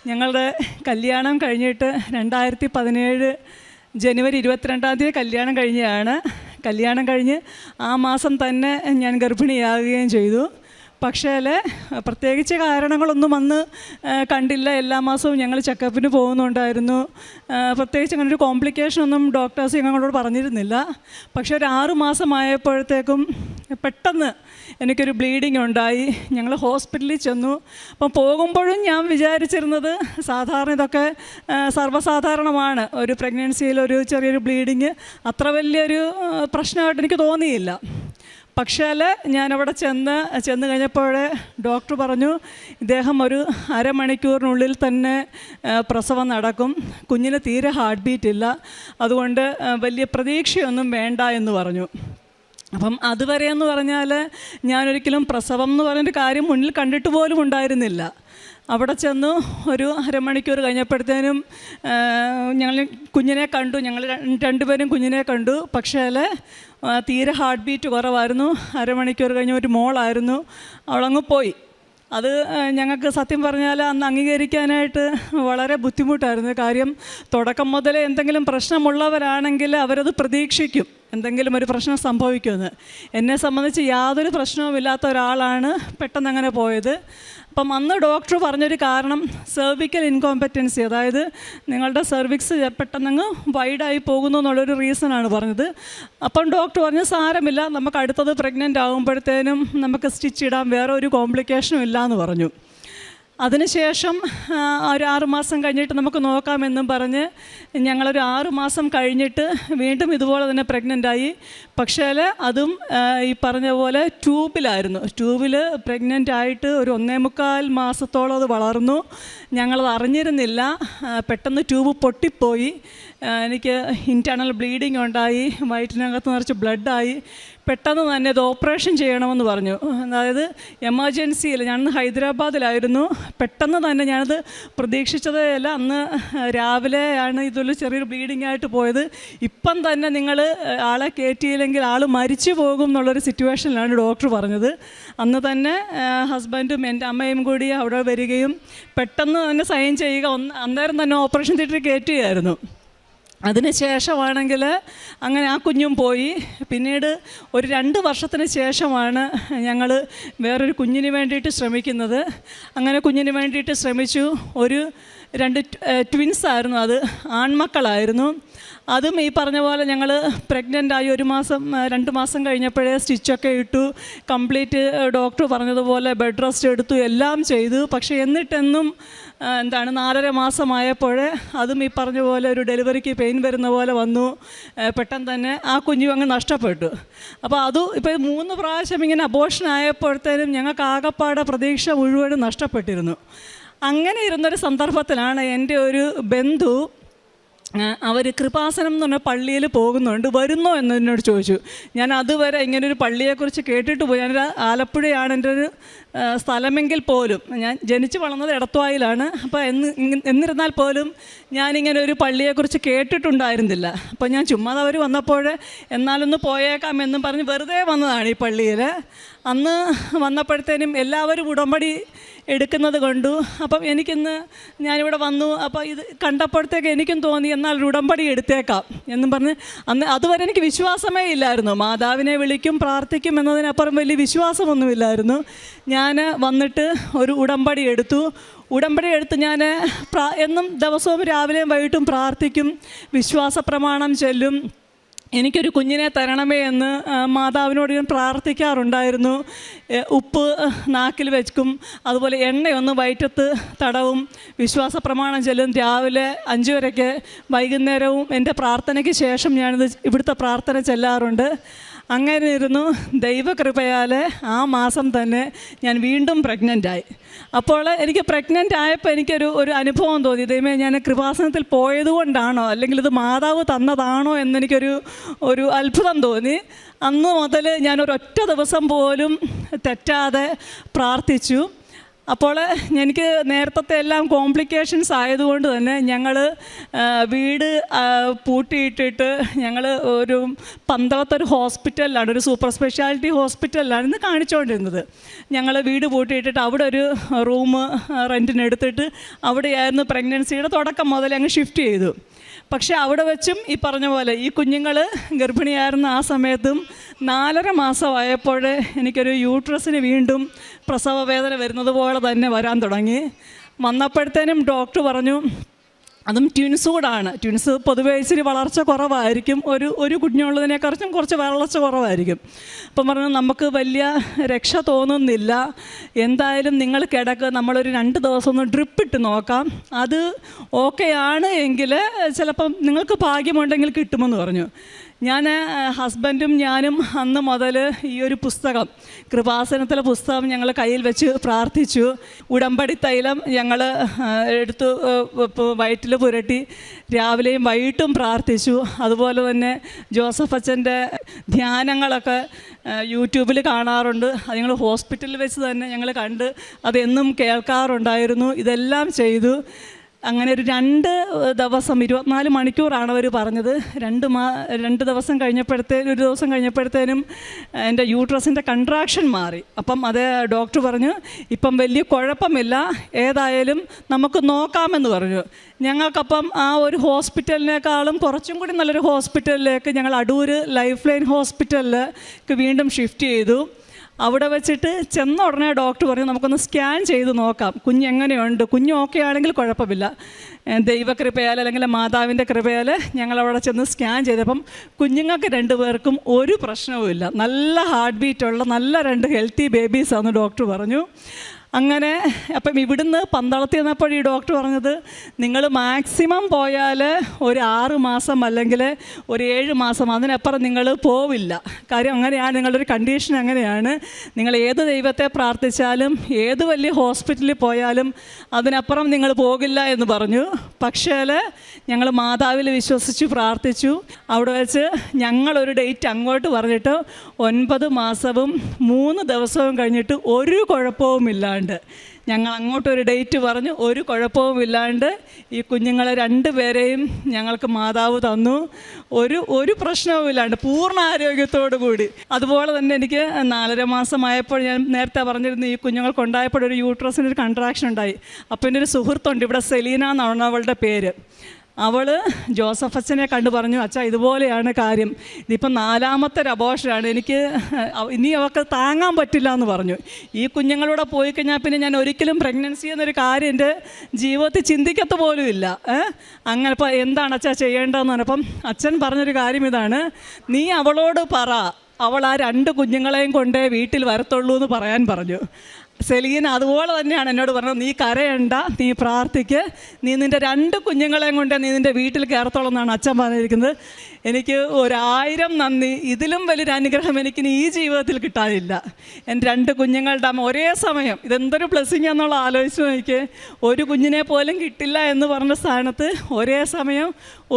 ഞങ്ങളുടെ കല്യാണം കഴിഞ്ഞിട്ട് 2017 ജനുവരി 22 കല്യാണം കഴിഞ്ഞതാണ്. കല്യാണം കഴിഞ്ഞ് ആ മാസം തന്നെ ഞാൻ ഗർഭിണിയാകുകയും ചെയ്തു. പക്ഷേ പ്രത്യേകിച്ച് കാരണങ്ങളൊന്നും അന്ന് കണ്ടില്ല. എല്ലാ മാസവും ഞങ്ങൾ ചെക്കപ്പിന് പോകുന്നുണ്ടായിരുന്നു. പ്രത്യേകിച്ച് അങ്ങനെ ഒരു കോംപ്ലിക്കേഷനൊന്നും ഡോക്ടേഴ്സ് ഞങ്ങളോട് പറഞ്ഞിരുന്നില്ല. പക്ഷേ ഒരു 6 മാസമായപ്പോഴത്തേക്കും പെട്ടെന്ന് എനിക്കൊരു ബ്ലീഡിങ് ഉണ്ടായി. ഞങ്ങൾ ഹോസ്പിറ്റലിൽ ചെന്നു. അപ്പം പോകുമ്പോഴും ഞാൻ വിചാരിച്ചിരുന്നത് സാധാരണ ഇതൊക്കെ സർവ്വസാധാരണമാണ്. ഒരു പ്രഗ്നൻസിയിൽ ഒരു ചെറിയൊരു ബ്ലീഡിങ് അത്ര വലിയൊരു പ്രശ്നമായിട്ട് എനിക്ക് തോന്നിയില്ല. പക്ഷേ ഞാനവിടെ ചെന്ന് കഴിഞ്ഞപ്പോൾ ഡോക്ടർ പറഞ്ഞു, ഇദ്ദേഹം ഒരു അരമണിക്കൂറിനുള്ളിൽ തന്നെ പ്രസവം നടക്കും, കുഞ്ഞിന് തീരെ ഹാർട്ട് ബീറ്റ് ഇല്ല, അതുകൊണ്ട് വലിയ പ്രതീക്ഷയൊന്നും വേണ്ട എന്ന് പറഞ്ഞു. അപ്പം അതുവരെ എന്ന് പറഞ്ഞാൽ ഞാനൊരിക്കലും പ്രസവം എന്ന് പറയുന്നൊരു കാര്യം മുന്നിൽ കണ്ടിട്ട് പോലും ഉണ്ടായിരുന്നില്ല. അവിടെ ചെന്നു ഒരു അരമണിക്കൂർ കഴിഞ്ഞപ്പോഴത്തേനും ഞങ്ങൾ കുഞ്ഞിനെ കണ്ടു. ഞങ്ങൾ രണ്ടുപേരും കുഞ്ഞിനെ കണ്ടു. പക്ഷേ തീരെ ഹാർട്ട് ബീറ്റ് കുറവായിരുന്നു. അരമണിക്കൂർ കഴിഞ്ഞ് ഒരു മോളായിരുന്നു, അവളങ്ങ് പോയി. അത് ഞങ്ങൾക്ക് സത്യം പറഞ്ഞാൽ അന്ന് അംഗീകരിക്കാനായിട്ട് വളരെ ബുദ്ധിമുട്ടായിരുന്നു. കാര്യം തുടക്കം മുതലേ എന്തെങ്കിലും പ്രശ്നമുള്ളവരാണെങ്കിൽ അവരത് പ്രതീക്ഷിക്കും എന്തെങ്കിലും ഒരു പ്രശ്നം സംഭവിക്കുമെന്ന്. എന്നെ സംബന്ധിച്ച് യാതൊരു പ്രശ്നവുമില്ലാത്ത ഒരാളാണ് പെട്ടെന്ന് അങ്ങനെ പോയത്. അപ്പം അന്ന് ഡോക്ടർ പറഞ്ഞൊരു കാരണം സെർവിക്കൽ ഇൻകോമ്പറ്റൻസി, അതായത് നിങ്ങളുടെ സെർവിക്സ് പെട്ടെന്നങ്ങ് വൈഡായി പോകുന്നു എന്നുള്ളൊരു റീസണാണ് പറഞ്ഞത്. അപ്പം ഡോക്ടർ പറഞ്ഞു സാരമില്ല, നമുക്ക് അടുത്തത് പ്രഗ്നൻ്റ് ആകുമ്പോഴത്തേനും നമുക്ക് സ്റ്റിച്ച് ഇടാം, വേറെ ഒരു കോംപ്ലിക്കേഷനും ഇല്ല എന്ന് പറഞ്ഞു. അതിനുശേഷം ഒരു 6 മാസം കഴിഞ്ഞിട്ട് നമുക്ക് നോക്കാമെന്നും പറഞ്ഞ് ഞങ്ങളൊരു 6 മാസം കഴിഞ്ഞിട്ട് വീണ്ടും ഇതുപോലെ തന്നെ പ്രഗ്നൻ്റായി. പക്ഷേ അതും ഈ പറഞ്ഞ പോലെ ട്യൂബിലായിരുന്നു. ട്യൂബിൽ പ്രഗ്നൻ്റ് ആയിട്ട് ഒരു 1.25 മാസത്തോളം അത് വളർന്നു. ഞങ്ങളത് അറിഞ്ഞിരുന്നില്ല. പെട്ടെന്ന് ട്യൂബ് പൊട്ടിപ്പോയി. എനിക്ക് ഇൻറ്റേർണൽ ബ്ലീഡിങ് ഉണ്ടായി, വയറ്റിനകത്ത് നിറച്ച് ബ്ലഡായി. പെട്ടെന്ന് തന്നെ ഇത് ഓപ്പറേഷൻ ചെയ്യണമെന്ന് പറഞ്ഞു. അതായത് എമർജൻസിയിൽ, ഞാൻ ഹൈദരാബാദിലായിരുന്നു. പെട്ടെന്ന് തന്നെ ഞാനത് പ്രതീക്ഷിച്ചതേ അല്ല. അന്ന് രാവിലെയാണ് ഇതൊരു ചെറിയൊരു ബ്ലീഡിങ് ആയിട്ട് പോയത്. ഇപ്പം തന്നെ നിങ്ങൾ ആളെ കയറ്റിയില്ലെങ്കിൽ ആൾ മരിച്ചു പോകും എന്നുള്ളൊരു സിറ്റുവേഷനിലാണ് ഡോക്ടർ പറഞ്ഞത്. അന്ന് തന്നെ ഹസ്ബൻഡും എൻ്റെ അമ്മയും കൂടി അവിടെ വരികയും പെട്ടെന്ന് തന്നെ സൈൻ ചെയ്യുക, അന്നേരം തന്നെ ഓപ്പറേഷൻ തിയേറ്ററിൽ കയറ്റുകയായിരുന്നു. അതിന് ശേഷമാണെങ്കിൽ അങ്ങനെ ആ കുഞ്ഞും പോയി. പിന്നീട് ഒരു 2 വർഷത്തിന് ശേഷമാണ് ഞങ്ങൾ വേറൊരു കുഞ്ഞിന് വേണ്ടിയിട്ട് ശ്രമിക്കുന്നത്. അങ്ങനെ കുഞ്ഞിന് വേണ്ടിയിട്ട് ശ്രമിച്ചു. ഒരു 2 ട്വിൻസായിരുന്നു, അത് ആൺമക്കളായിരുന്നു. അതും ഈ പറഞ്ഞ പോലെ ഞങ്ങൾ പ്രഗ്നൻ്റായി 2 മാസം കഴിഞ്ഞപ്പോഴേ സ്റ്റിച്ചൊക്കെ ഇട്ടു, കംപ്ലീറ്റ് ഡോക്ടർ പറഞ്ഞതുപോലെ ബെഡ് റെസ്റ്റ് എടുത്തു, എല്ലാം ചെയ്തു. പക്ഷേ എന്നിട്ടെന്നും 4.5 മാസമായപ്പോൾ അതും ഈ പറഞ്ഞ പോലെ ഒരു ഡെലിവറിക്ക് പെയിൻ വരുന്ന പോലെ വന്നു. പെട്ടെന്ന് തന്നെ ആ കുഞ്ഞു അങ്ങ് നഷ്ടപ്പെട്ടു. അപ്പോൾ അതും ഇപ്പോൾ 3 പ്രാവശ്യം ഇങ്ങനെ അബോർഷൻ ആയപ്പോഴത്തേനും ഞങ്ങൾക്ക് ആകപ്പാടെ പ്രതീക്ഷ മുഴുവനും നഷ്ടപ്പെട്ടിരുന്നു. അങ്ങനെ ഇരുന്നൊരു സന്ദർഭത്തിലാണ് എൻ്റെ ഒരു ബന്ധു, അവർ കൃപാസനം എന്ന് പറഞ്ഞ പള്ളിയിൽ പോകുന്നുണ്ട്, വരുന്നോ എന്നോട് ചോദിച്ചു. ഞാൻ അതുവരെ ഇങ്ങനൊരു പള്ളിയെക്കുറിച്ച് കേട്ടിട്ട് പോയി. ഞാനൊരു ആലപ്പുഴയാണ് എൻ്റെ ഒരു സ്ഥലമെങ്കിൽ പോലും, ഞാൻ ജനിച്ച് വളർന്നത് എടത്വായിലാണ്. അപ്പോൾ എന്നിരുന്നാൽ പോലും ഞാനിങ്ങനെ ഒരു പള്ളിയെക്കുറിച്ച് കേട്ടിട്ടുണ്ടായിരുന്നില്ല. അപ്പോൾ ഞാൻ ചുമ്മാ അവർ വന്നപ്പോൾ എന്നാലൊന്ന് പോയേക്കാം എന്നും പറഞ്ഞ് വെറുതെ വന്നതാണ് ഈ പള്ളിയിൽ. അന്ന് വന്നപ്പോഴത്തേനും എല്ലാവരും ഉടമ്പടി എടുക്കുന്നത് കണ്ടു. അപ്പം ഞാനിവിടെ വന്നു. അപ്പോൾ ഇത് കണ്ടപ്പോഴത്തേക്ക് എനിക്കും തോന്നി എന്നാൽ ഒരു ഉടമ്പടി എടുത്തേക്കാം എന്നും പറഞ്ഞ്. അന്ന് അതുവരെ എനിക്ക് വിശ്വാസമേ ഇല്ലായിരുന്നു. മാതാവിനെ വിളിക്കും പ്രാർത്ഥിക്കും എന്നതിനപ്പുറം വലിയ വിശ്വാസമൊന്നുമില്ലായിരുന്നു. ഞാൻ ഞാൻ വന്നിട്ട് ഒരു ഉടമ്പടി എടുത്തു. ഞാൻ എന്നും ദിവസവും രാവിലെയും വൈകിട്ടും പ്രാർത്ഥിക്കും, വിശ്വാസ പ്രമാണം ചൊല്ലും. എനിക്കൊരു കുഞ്ഞിനെ തരണമേ എന്ന് മാതാവിനോട് ഞാൻ പ്രാർത്ഥിക്കാറുണ്ടായിരുന്നു. ഉപ്പ് നാക്കിൽ വെക്കും, അതുപോലെ എണ്ണയൊന്ന് വയറ്റത്ത് തടവും, വിശ്വാസ പ്രമാണം ചൊല്ലും. രാവിലെ 5 വരെയ്ക്ക്, വൈകുന്നേരവും എൻ്റെ പ്രാർത്ഥനയ്ക്ക് ശേഷം ഞാനിത് ഇവിടുത്തെ പ്രാർത്ഥന ചെല്ലാറുണ്ട്. അങ്ങനെ ഇരുന്നു. ദൈവകൃപയാൽ ആ മാസം തന്നെ ഞാൻ വീണ്ടും പ്രഗ്നൻ്റായി. അപ്പോൾ എനിക്ക് പ്രഗ്നൻ്റ് ആയപ്പോൾ എനിക്കൊരു അനുഭവം തോന്നി. ദൈവമേ, ഞാൻ കൃപാസനത്തിൽ പോയതുകൊണ്ടാണോ അല്ലെങ്കിൽ ഇത് മാതാവ് തന്നതാണോ എന്നെനിക്കൊരു അത്ഭുതം തോന്നി. അന്ന് മുതൽ ഞാനൊരൊറ്റ ദിവസം പോലും തെറ്റാതെ പ്രാർത്ഥിച്ചു. അപ്പോൾ എനിക്ക് നേരത്തെ എല്ലാം കോംപ്ലിക്കേഷൻസ് ആയതുകൊണ്ട് തന്നെ ഞങ്ങൾ വീട് പൂട്ടിയിട്ടിട്ട് ഞങ്ങൾ ഒരു പന്തളത്തൊരു ഹോസ്പിറ്റലിലാണ്, ഒരു സൂപ്പർ സ്പെഷ്യാലിറ്റി ഹോസ്പിറ്റലിലാണ് ഇന്ന് കാണിച്ചുകൊണ്ടിരുന്നത്. ഞങ്ങൾ വീട് പൂട്ടിയിട്ടിട്ട് അവിടെ ഒരു റൂം റെൻറ്റിനെടുത്തിട്ട് അവിടെയായിരുന്നു പ്രഗ്നൻസിയുടെ തുടക്കം മുതൽ അങ്ങ് ഷിഫ്റ്റ് ചെയ്തു. പക്ഷേ അവിടെ വെച്ചും ഈ പറഞ്ഞ പോലെ ഈ കുഞ്ഞുങ്ങൾ ഗർഭിണിയായിരുന്ന ആ സമയത്തും 4.5 മാസമായപ്പോൾ എനിക്കൊരു യൂട്രസിന് വീണ്ടും പ്രസവ വേദന വരുന്നത് പോലെ തന്നെ വരാൻ തുടങ്ങി. വന്നപ്പോഴത്തേനും ഡോക്ടർ പറഞ്ഞു അതും ട്വിൻസ് കൂടാണ്. ട്വിൻസ് പൊതുവേ ഇച്ചിരി വളർച്ച കുറവായിരിക്കും, ഒരു കുഞ്ഞുള്ളതിനെക്കുറിച്ചും കുറച്ച് വളർച്ച കുറവായിരിക്കും. അപ്പം പറഞ്ഞു നമുക്ക് വലിയ രക്ഷ തോന്നുന്നില്ല, എന്തായാലും നിങ്ങൾ കിടക്ക്, നമ്മളൊരു 2 ദിവസം ഒന്ന് ഡ്രിപ്പിട്ട് നോക്കാം, അത് ഓക്കെ ആണ് എങ്കിൽ ചിലപ്പം നിങ്ങൾക്ക് ഭാഗ്യമുണ്ടെങ്കിൽ കിട്ടുമെന്ന് പറഞ്ഞു. ഞാൻ ഹസ്ബൻഡും ഞാനും അന്ന് മുതൽ ഈ ഒരു പുസ്തകം, കൃപാസനത്തിലെ പുസ്തകം ഞങ്ങൾ കയ്യിൽ വെച്ച് പ്രാർത്ഥിച്ചു. ഉടമ്പടി തൈലം ഞങ്ങൾ എടുത്ത് വയറ്റിൽ പുരട്ടി രാവിലെയും വൈകിട്ടും പ്രാർത്ഥിച്ചു. അതുപോലെ തന്നെ ജോസഫ് അച്ഛൻ്റെ ധ്യാനങ്ങളൊക്കെ യൂട്യൂബിൽ കാണാറുണ്ട്. അത് ഞങ്ങൾ ഹോസ്പിറ്റലിൽ വെച്ച് തന്നെ ഞങ്ങൾ കണ്ട് അതെന്നും കേൾക്കാറുണ്ടായിരുന്നു. ഇതെല്ലാം ചെയ്തു. അങ്ങനെ ഒരു 2 ദിവസം 24 മണിക്കൂറാണ് അവർ പറഞ്ഞത്. 2 ദിവസം ഒരു ദിവസം കഴിഞ്ഞപ്പോഴത്തേനും എൻ്റെ യൂട്രസിൻ്റെ കൺട്രാക്ഷൻ മാറി. അപ്പം അത് ഡോക്ടർ പറഞ്ഞു ഇപ്പം വലിയ കുഴപ്പമില്ല, ഏതായാലും നമുക്ക് നോക്കാമെന്ന് പറഞ്ഞു. ഞങ്ങൾക്കപ്പം ആ ഒരു ഹോസ്പിറ്റലിനേക്കാളും കുറച്ചും കൂടി നല്ലൊരു ഹോസ്പിറ്റലിലേക്ക് ഞങ്ങൾ അടൂർ ലൈഫ് ലൈൻ ഹോസ്പിറ്റലിലേക്ക് വീണ്ടും ഷിഫ്റ്റ് ചെയ്തു. അവിടെ വെച്ചിട്ട് ചെന്ന ഉടനെ ഡോക്ടർ പറഞ്ഞു നമുക്കൊന്ന് സ്കാൻ ചെയ്ത് നോക്കാം കുഞ്ഞെങ്ങനെയുണ്ട്. കുഞ്ഞ് ഓക്കെ ആണെങ്കിൽ കുഴപ്പമില്ല. ദൈവകൃപയാൽ അല്ലെങ്കിൽ മാതാവിൻ്റെ കൃപയാൽ ഞങ്ങളവിടെ ചെന്ന് സ്കാൻ ചെയ്തപ്പം കുഞ്ഞുങ്ങൾക്ക് 2 പേർക്കും ഒരു പ്രശ്നവുമില്ല, നല്ല ഹാർട്ട് ബീറ്റുള്ള നല്ല 2 ഹെൽത്തി ബേബീസാണെന്ന് ഡോക്ടർ പറഞ്ഞു. അങ്ങനെ അപ്പം ഇവിടുന്ന് പന്തളത്തിൽ നിന്നപ്പോൾ ഈ ഡോക്ടർ പറഞ്ഞത് നിങ്ങൾ മാക്സിമം പോയാൽ ഒരു 6 മാസം അല്ലെങ്കിൽ ഒരു 7 മാസം, അതിനപ്പുറം നിങ്ങൾ പോവില്ല. കാര്യം അങ്ങനെയാണ്, നിങ്ങളുടെ കണ്ടീഷൻ അങ്ങനെയാണ്. നിങ്ങൾ ഏത് ദൈവത്തെ പ്രാർത്ഥിച്ചാലും ഏത് വലിയ ഹോസ്പിറ്റലിൽ പോയാലും അതിനപ്പുറം നിങ്ങൾ പോകില്ല എന്ന് പറഞ്ഞു. പക്ഷേ ഞങ്ങൾ മാതാവിൽ വിശ്വസിച്ച് പ്രാർത്ഥിച്ചു. അവിടെ വെച്ച് ഞങ്ങളൊരു ഡേറ്റ് അങ്ങോട്ട് പറഞ്ഞിട്ട് 9 മാസവും 3 ദിവസവും കഴിഞ്ഞിട്ട് ഒരു കുഴപ്പവുമില്ലാണ്ട് ഞങ്ങൾ അങ്ങോട്ടൊരു ഡേറ്റ് പറഞ്ഞു. ഒരു കുഴപ്പവുമില്ലാണ്ട് ഈ കുഞ്ഞുങ്ങളെ 2 പേരെയും ഞങ്ങൾക്ക് മാതാവ് തന്നു. ഒരു പ്രശ്നവുമില്ലാണ്ട് പൂർണ്ണ ആരോഗ്യത്തോടു കൂടി. അതുപോലെ തന്നെ എനിക്ക് 4.5 മാസമായപ്പോൾ ഞാൻ നേരത്തെ പറഞ്ഞിരുന്നു ഈ കുഞ്ഞുങ്ങൾക്കുണ്ടായപ്പോൾ ഒരു യൂട്രസിനൊരു കൺട്രാക്ഷൻ ഉണ്ടായി. അപ്പോൾ എൻ്റെ ഒരു സുഹൃത്തുണ്ട് ഇവിടെ, സെലീന എന്നാണ് അവളുടെ പേര്. അവൾ ജോസഫ് അച്ഛനെ കണ്ടു പറഞ്ഞു അച്ഛാ ഇതുപോലെയാണ് കാര്യം, ഇതിപ്പം 4ാമത്തെ അബോർഷനാണ്, എനിക്ക് ഇനി അവൾക്ക് താങ്ങാൻ പറ്റില്ല എന്ന് പറഞ്ഞു. ഈ കുഞ്ഞുങ്ങളൂടെ പോയി കഴിഞ്ഞാൽ പിന്നെ ഞാൻ ഒരിക്കലും പ്രഗ്നൻസി എന്നൊരു കാര്യം എൻ്റെ ജീവിതത്തിൽ ചിന്തിക്കത്ത് പോലും ഇല്ല. അങ്ങനെ ഇപ്പോൾ എന്താണ് അച്ഛാ ചെയ്യേണ്ടതെന്ന് പറഞ്ഞപ്പം അച്ഛൻ പറഞ്ഞൊരു കാര്യം ഇതാണ്, നീ അവളോട് പറ അവൾ ആ 2 കുഞ്ഞുങ്ങളെയും കൊണ്ടേ വീട്ടിൽ വരത്തുള്ളൂ എന്ന് പറയാൻ പറഞ്ഞു. സെലീന അതുപോലെ തന്നെയാണ് എന്നോട് പറഞ്ഞത്, നീ കരയണ്ട, നീ പ്രാർത്ഥിക്ക്, നീ നിൻ്റെ 2 കുഞ്ഞുങ്ങളെയും കൊണ്ട് നീ നിൻ്റെ വീട്ടിൽ കയറത്തോളം എന്നാണ് അച്ഛൻ പറഞ്ഞിരിക്കുന്നത്. എനിക്ക് 1000 നന്ദി. ഇതിലും വലിയൊരു അനുഗ്രഹം എനിക്കിനി ഈ ജീവിതത്തിൽ കിട്ടാനില്ല. എൻ്റെ 2 കുഞ്ഞുങ്ങളുടെ അമ്മ ഒരേ സമയം, ഇതെന്തൊരു ബ്ലെസ്സിങ് എന്നുള്ള ആലോചിച്ച് നോക്കിയേ. ഒരു കുഞ്ഞിനെ പോലും കിട്ടില്ല എന്ന് പറഞ്ഞ സ്ഥാനത്ത് ഒരേ സമയം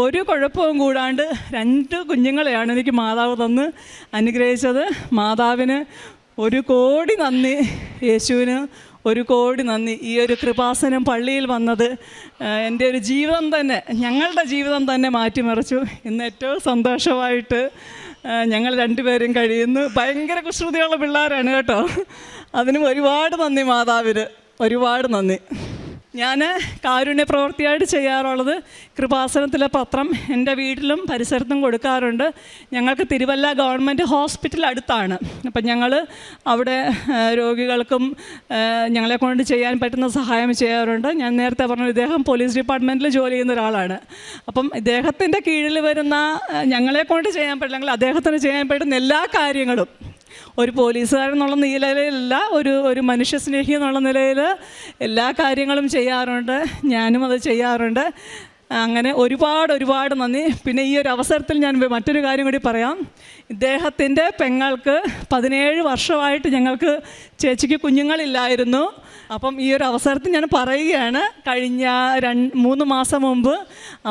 ഒരു കുഴപ്പവും കൂടാണ്ട് 2 കുഞ്ഞുങ്ങളെയാണ് എനിക്ക് മാതാവ് തന്ന് അനുഗ്രഹിച്ചത്. മാതാവിന് 1 കോടി നന്ദി, യേശുവിന് 1 കോടി നന്ദി. ഈ ഒരു കൃപാസനം പള്ളിയിൽ വന്നത് എൻ്റെ ഒരു ജീവിതം തന്നെ, ഞങ്ങളുടെ ജീവിതം തന്നെ മാറ്റിമറിച്ചു. ഇന്ന് ഏറ്റവും സന്തോഷമായിട്ട് ഞങ്ങൾ 2 പേരും കഴിയുന്നു. ഭയങ്കര കുസൃതിയുള്ള പിള്ളേരാണ് കേട്ടോ. അതിനും ഒരുപാട് നന്ദി മാതാവിന്, ഒരുപാട് നന്ദി. ഞാൻ കാരുണ്യ പ്രവൃത്തിയായിട്ട് ചെയ്യാറുള്ളത് കൃപാസനത്തിലെ പത്രം എൻ്റെ വീട്ടിലും പരിസരത്തും കൊടുക്കാറുണ്ട്. ഞങ്ങൾക്ക് തിരുവല്ല ഗവൺമെൻറ് ഹോസ്പിറ്റൽ അടുത്താണ്. അപ്പം ഞങ്ങൾ അവിടെ രോഗികൾക്കും ഞങ്ങളെ കൊണ്ട് ചെയ്യാൻ പറ്റുന്ന സഹായം ചെയ്യാറുണ്ട്. ഞാൻ നേരത്തെ പറഞ്ഞു ഇദ്ദേഹം പോലീസ് ഡിപ്പാർട്ട്മെൻറ്റിൽ ജോലി ചെയ്യുന്ന ഒരാളാണ്. അപ്പം ഇദ്ദേഹത്തിൻ്റെ കീഴിൽ വരുന്ന ഞങ്ങളെ കൊണ്ട് ചെയ്യാൻ പറ്റില്ലെങ്കിൽ അദ്ദേഹത്തിന് ചെയ്യാൻ പറ്റുന്ന എല്ലാ കാര്യങ്ങളും ഒരു പോലീസുകാരൻ എന്നുള്ള നിലയിലല്ല, ഒരു മനുഷ്യസ്നേഹി എന്നുള്ള നിലയിൽ എല്ലാ കാര്യങ്ങളും ചെയ്യാറുണ്ട്. ഞാനും അത് ചെയ്യാറുണ്ട്. അങ്ങനെ ഒരുപാട് നന്ദി. പിന്നെ ഈ ഒരു അവസരത്തിൽ ഞാൻ മറ്റൊരു കാര്യം കൂടി പറയാം. ഇദ്ദേഹത്തിൻ്റെ പെങ്ങൾക്ക് 17 വർഷമായിട്ട് ഞങ്ങൾക്ക് ചേച്ചിക്ക് കുഞ്ഞുങ്ങളില്ലായിരുന്നു. അപ്പം ഈ ഒരു അവസരത്തിൽ ഞാൻ പറയുകയാണ്, കഴിഞ്ഞ 3 മാസം മുമ്പ്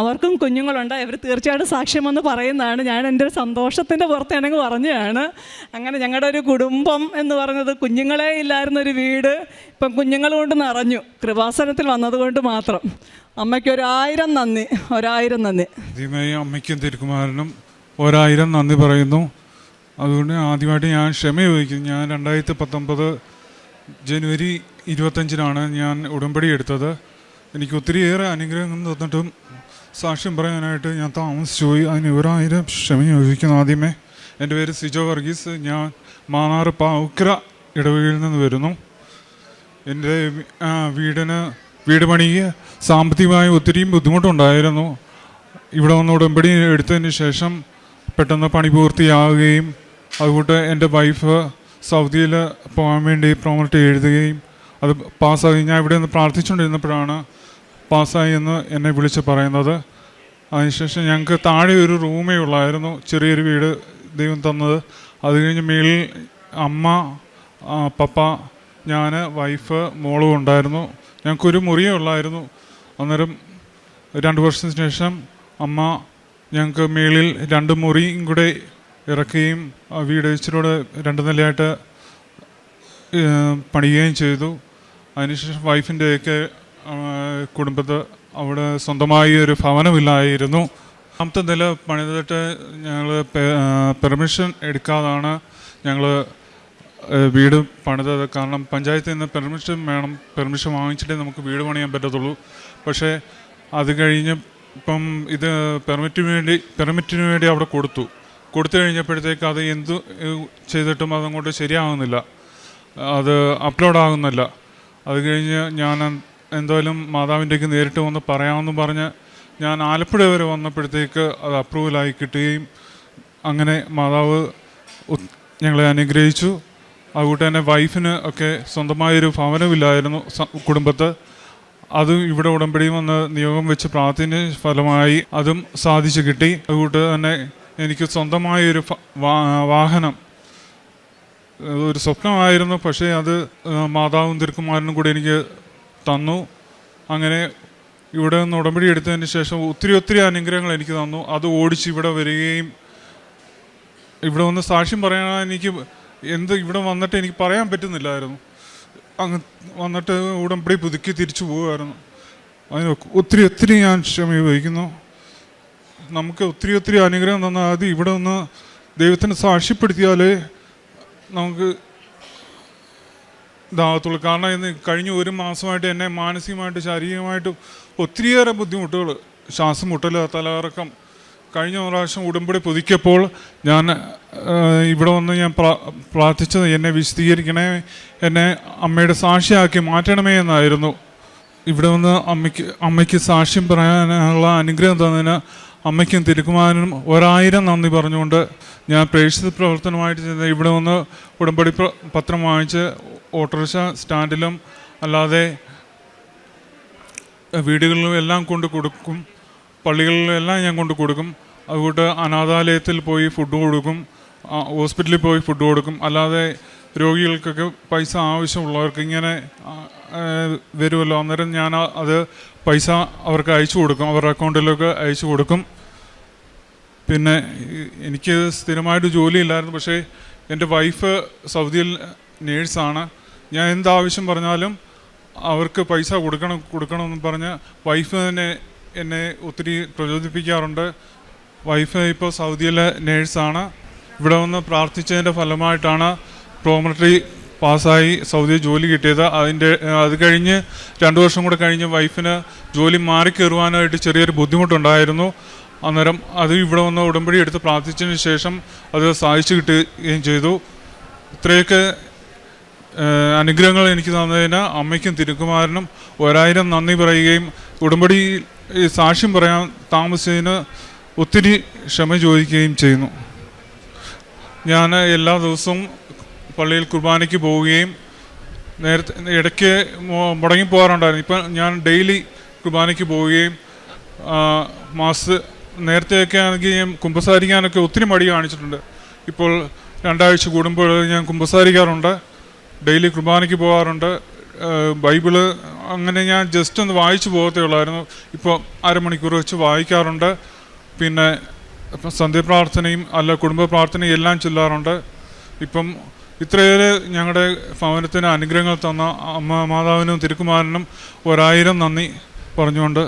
അവർക്കും കുഞ്ഞുങ്ങളുണ്ട്. ഇവർ തീർച്ചയായിട്ടും സാക്ഷ്യമെന്ന് പറയുന്നതാണ്. ഞാൻ എൻ്റെ ഒരു സന്തോഷത്തിൻ്റെ പുറത്താണെങ്കിൽ പറഞ്ഞതാണ്. അങ്ങനെ ഞങ്ങളുടെ ഒരു കുടുംബം എന്ന് പറഞ്ഞത് കുഞ്ഞുങ്ങളെ ഇല്ലായിരുന്നൊരു വീട് ഇപ്പം കുഞ്ഞുങ്ങൾ കൊണ്ട് നിറഞ്ഞു, കൃപാസനത്തിൽ വന്നതുകൊണ്ട് മാത്രം. അമ്മയ്ക്ക് 1000 നന്ദി, 1000 നന്ദി. ആദ്യമായി അമ്മയ്ക്കും തിരുക്കുമാരനും 1000 നന്ദി പറയുന്നു. അതുകൊണ്ട് ആദ്യമായിട്ട് ഞാൻ ക്ഷമ ചോദിക്കുന്നു. ഞാൻ 2019 ജനുവരി 25-നാണ് ഞാൻ ഉടമ്പടി എടുത്തത്. എനിക്ക് ഒത്തിരിയേറെ അനുഗ്രഹങ്ങൾ തന്നിട്ടും സാക്ഷ്യം പറയാനായിട്ട് ഞാൻ താമസിച്ചു പോയി. അതിന് 1000 ക്ഷമ ചോദിക്കുന്നു. ആദ്യമേ എൻ്റെ പേര് സിജോ വർഗീസ്. ഞാൻ മാന്നാർ പാവുക്കര ഇടവകയിൽ നിന്ന് വരുന്നു. എൻ്റെ വീട് പണിക്ക് സാമ്പത്തികമായി ഒത്തിരിയും ബുദ്ധിമുട്ടുണ്ടായിരുന്നു. ഇവിടെ വന്ന് ഉടമ്പടി എടുത്തതിന് ശേഷം പെട്ടെന്ന് പണി പൂർത്തിയാവുകയും അതുകൊണ്ട് എൻ്റെ വൈഫ് സൗദിയിൽ പോകാൻ വേണ്ടി പ്രോമോട്ട് എഴുതുകയും അത് പാസ്സായി. ഞാൻ ഇവിടെ നിന്ന് പ്രാർത്ഥിച്ചുകൊണ്ടിരുന്നപ്പോഴാണ് പാസ്സായി എന്ന് എന്നെ വിളിച്ച് പറയുന്നത്. അതിനുശേഷം ഞങ്ങൾക്ക് താഴെ ഒരു റൂമേ ഉള്ളായിരുന്നു, ചെറിയൊരു വീട് ദൈവം തന്നത്. അത് കഴിഞ്ഞ് മേളിൽ അമ്മ, പപ്പ, ഞാൻ, വൈഫ്, മോളും ഉണ്ടായിരുന്നു. ഞങ്ങൾക്കൊരു മുറിയേ ഉള്ളായിരുന്നു. അന്നേരം 2 വർഷത്തിന് ശേഷം അമ്മ ഞങ്ങൾക്ക് മേളിൽ 2 മുറിയും കൂടെ ഇറക്കുകയും ആ വീട് ഇച്ചിരൂടെ 2 നിലയായിട്ട് പണിയുകയും ചെയ്തു. അതിനുശേഷം വൈഫിൻ്റെയൊക്കെ കുടുംബത്ത് അവിടെ സ്വന്തമായി ഒരു ഭവനമില്ലായിരുന്നു. 5ാമത്തെ നില പണിതിട്ട് ഞങ്ങൾ പെർമിഷൻ എടുക്കാതാണ് ഞങ്ങൾ വീട് പണിതത്. കാരണം പഞ്ചായത്തിൽ നിന്ന് പെർമിഷൻ വേണം, പെർമിഷൻ വാങ്ങിച്ചിട്ടേ നമുക്ക് വീട് പണിയാൻ പറ്റത്തുള്ളൂ. പക്ഷേ അത് കഴിഞ്ഞ് ഇപ്പം ഇത് പെർമിറ്റിന് വേണ്ടി അവിടെ കൊടുത്തു കഴിഞ്ഞപ്പോഴത്തേക്ക് അത് എന്ത് ചെയ്തിട്ടും അതങ്ങോട്ട് ശരിയാകുന്നില്ല, അത് അപ്ലോഡ് ആകുന്നില്ല. അത് കഴിഞ്ഞ് ഞാൻ എന്തായാലും മാതാവിൻ്റെക്ക് നേരിട്ട് വന്ന് പറയാമെന്ന് പറഞ്ഞ് ഞാൻ ആലപ്പുഴ വരെ വന്നപ്പോഴത്തേക്ക് അത് അപ്രൂവലായി കിട്ടുകയും അങ്ങനെ മാതാവ് ഞങ്ങളെ അനുഗ്രഹിച്ചു. അതുകൊണ്ട് തന്നെ വൈഫിന് ഒക്കെ സ്വന്തമായൊരു ഭവനമില്ലായിരുന്നു കുടുംബത്ത്. അതും ഇവിടെ ഉടമ്പടി വന്ന് നിയോഗം വെച്ച് പ്രാർത്ഥന ഫലമായി അതും സാധിച്ചു കിട്ടി. അതുകൊണ്ട് തന്നെ എനിക്ക് സ്വന്തമായൊരു വാഹനം ഒരു സ്വപ്നമായിരുന്നു. പക്ഷേ അത് മാതാവും തിരുക്കുമാരനും കൂടി എനിക്ക് തന്നു. അങ്ങനെ ഇവിടെ നിന്ന് ഉടമ്പടി എടുത്തതിന് ശേഷം ഒത്തിരി അനുഗ്രഹങ്ങൾ എനിക്ക് തന്നു. അത് ഓടിച്ച് ഇവിടെ വരികയും ഇവിടെ വന്ന് സാക്ഷ്യം പറയാൻ എനിക്ക് ഇവിടെ വന്നിട്ട് എനിക്ക് പറയാൻ പറ്റുന്നില്ലായിരുന്നു. അങ്ങ് വന്നിട്ട് ഉടമ്പടി പുതുക്കി തിരിച്ചു പോകുമായിരുന്നു. അതിന് ഒത്തിരി ഞാൻ ക്ഷമ വഹിക്കുന്നു. നമുക്ക് ഒത്തിരി അനുഗ്രഹം തന്നാൽ അത് ഇവിടെ ഒന്ന് ദൈവത്തിന് സാക്ഷ്യപ്പെടുത്തിയാലേ നമുക്ക് ഇതാകത്തുള്ളൂ. കാരണം ഇന്ന് കഴിഞ്ഞ 1 മാസമായിട്ട് എന്നെ മാനസികമായിട്ട് ശാരീരികമായിട്ടും ഒത്തിരിയേറെ ബുദ്ധിമുട്ടുകൾ, ശ്വാസം മുട്ടൽ, തലകറക്കം. കഴിഞ്ഞ പ്രാവശ്യം ഉടമ്പടി പുതുക്കിയപ്പോൾ ഞാൻ ഇവിടെ വന്ന് ഞാൻ പ്രാർത്ഥിച്ചത് എന്നെ വിശദീകരിക്കണേ, എന്നെ അമ്മയുടെ സാക്ഷിയാക്കി മാറ്റണമേ എന്നായിരുന്നു. ഇവിടെ വന്ന് അമ്മയ്ക്ക് സാക്ഷ്യം പറയാനുള്ള അനുഗ്രഹം തന്നതിന് അമ്മയ്ക്കും തിരുക്കുമാരനും 1000 നന്ദി പറഞ്ഞുകൊണ്ട് ഞാൻ പ്രേക്ഷിത പ്രവർത്തനമായിട്ട് ചെയ്ത ഇവിടെ വന്ന് ഉടമ്പടി പത്രം വാങ്ങിച്ച് ഓട്ടോറിക്ഷ സ്റ്റാൻഡിലും അല്ലാതെ വീടുകളിലും എല്ലാം കൊണ്ട് കൊടുക്കും, പള്ളികളിലും എല്ലാം ഞാൻ കൊണ്ട് കൊടുക്കും. അതുകൊണ്ട് അനാഥാലയത്തിൽ പോയി ഫുഡ് കൊടുക്കും, ഹോസ്പിറ്റലിൽ പോയി ഫുഡ് കൊടുക്കും. അല്ലാതെ രോഗികൾക്കൊക്കെ പൈസ ആവശ്യമുള്ളവർക്ക് ഇങ്ങനെ വരുമല്ലോ, അന്നേരം ഞാൻ അത് പൈസ അവർക്ക് അയച്ചു കൊടുക്കും, അവരുടെ അക്കൗണ്ടിലൊക്കെ അയച്ചു കൊടുക്കും. പിന്നെ എനിക്ക് സ്ഥിരമായിട്ട് ജോലിയില്ലായിരുന്നു. പക്ഷേ എൻ്റെ വൈഫ് സൗദിയിൽ നേഴ്സാണ്. ഞാൻ എന്താവശ്യം പറഞ്ഞാലും അവർക്ക് പൈസ കൊടുക്കണമെന്ന് പറഞ്ഞ് വൈഫ് തന്നെ എന്നെ ഒത്തിരി പ്രചോദിപ്പിക്കാറുണ്ട്. വൈഫ് ഇപ്പോൾ സൗദിയിലെ നേഴ്സാണ്. ഇവിടെ വന്ന് പ്രാർത്ഥിച്ചതിൻ്റെ ഫലമായിട്ടാണ് പ്രോമോട്ടറി പാസ്സായി സൗദി ജോലി കിട്ടിയത്. അത് കഴിഞ്ഞ് 2 വർഷം കൂടെ കഴിഞ്ഞ് വൈഫിന് ജോലി മാറിക്കയറുവാനായിട്ട് ചെറിയൊരു ബുദ്ധിമുട്ടുണ്ടായിരുന്നു. അന്നേരം അത് ഇവിടെ വന്ന് ഉടമ്പടി എടുത്ത് പ്രാർത്ഥിച്ചതിന് ശേഷം അത് സാധിച്ചു കിട്ടുകയും ചെയ്തു. ഇത്രയൊക്കെ അനുഗ്രഹങ്ങൾ എനിക്ക് തന്നതിന് അമ്മയ്ക്കും തിരുക്കുമാരനും 1000 നന്ദി പറയുകയും ഉടമ്പടി സാക്ഷ്യം പറയാൻ താമസിച്ചതിന് ഒത്തിരി ക്ഷമ ചോദിക്കുകയും ചെയ്യുന്നു. ഞാൻ എല്ലാ ദിവസവും പള്ളിയിൽ കുർബാനയ്ക്ക് പോവുകയും നേരത്തെ ഇടയ്ക്ക് മുടങ്ങിപ്പോകാറുണ്ടായിരുന്നു. ഇപ്പം ഞാൻ ഡെയിലി കുർബാനയ്ക്ക് പോവുകയും നേരത്തെയൊക്കെ ആണെങ്കിൽ ഞാൻ കുമ്പസാരിക്കാനൊക്കെ ഒത്തിരി മടി കാണിച്ചിട്ടുണ്ട്. ഇപ്പോൾ 2 ആഴ്ച കൂടുമ്പോൾ ഞാൻ കുമ്പസാരിക്കാറുണ്ട്, ഡെയിലി കുർബാനയ്ക്ക് പോകാറുണ്ട്. ബൈബിള് അങ്ങനെ ഞാൻ ജസ്റ്റ് ഒന്ന് വായിച്ചു പോകത്തേ ഉള്ളായിരുന്നു. ഇപ്പോൾ അരമണിക്കൂർ വെച്ച് വായിക്കാറുണ്ട്. പിന്നെ സന്ധ്യപ്രാർത്ഥനയും കുടുംബ പ്രാർത്ഥനയും എല്ലാം ചൊല്ലാറുണ്ട്. ഇപ്പം ഇത്രയേറെ ഞങ്ങളുടെ ഭവനത്തിന് അനുഗ്രഹങ്ങൾ തന്ന അമ്മ മാതാവിനും തിരുക്കുമാരനും 1000 നന്ദി പറഞ്ഞുകൊണ്ട്